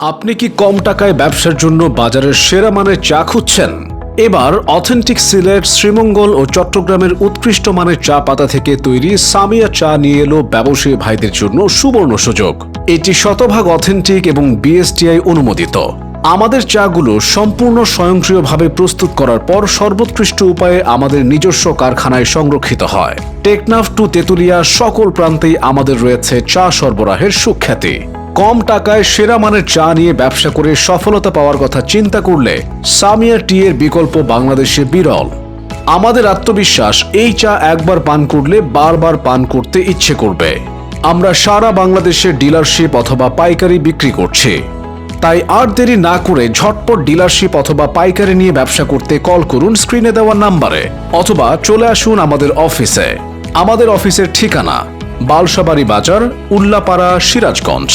আপনি কি কম টাকায় ব্যবসার জন্য বাজারের সেরা মানের চা খুঁজছেন? এবার অথেন্টিক সিলেট, শ্রীমঙ্গল ও চট্টগ্রামের উৎকৃষ্ট মানের চা পাতা থেকে তৈরি সামিয়া চা নিয়ে এলো ব্যবসায়ী ভাইদের জন্য সুবর্ণ সুযোগ। এটি শতভাগ অথেন্টিক এবং বিএসটিআই অনুমোদিত। আমাদের চাগুলো সম্পূর্ণ স্বয়ংক্রিয়ভাবে প্রস্তুত করার পর সর্বোৎকৃষ্ট উপায়ে আমাদের নিজস্ব কারখানায় সংরক্ষিত হয়। টেকনাফ টু তেতুলিয়া সকল প্রান্তেই আমাদের রয়েছে চা সরবরাহের সুখ্যাতি। কম টাকায় সেরা মানের চা নিয়ে ব্যবসা করে সফলতা পাওয়ার কথা চিন্তা করলে সামিয়া টি এর বিকল্প বাংলাদেশে বিরল। আমাদের আত্মবিশ্বাস, এই চা একবার পান করলে বারবার পান করতে ইচ্ছে করবে। আমরা সারা বাংলাদেশে ডিলারশিপ অথবা পাইকারি বিক্রি করছি। তাই আর দেরি না করে ঝটপট ডিলারশিপ অথবা পাইকারি নিয়ে ব্যবসা করতে কল করুন স্ক্রিনে দেওয়া নাম্বারে, অথবা চলে আসুন আমাদের অফিসে। আমাদের অফিসের ঠিকানা বালসাবাড়ি বাজার, উল্লাপাড়া, সিরাজগঞ্জ।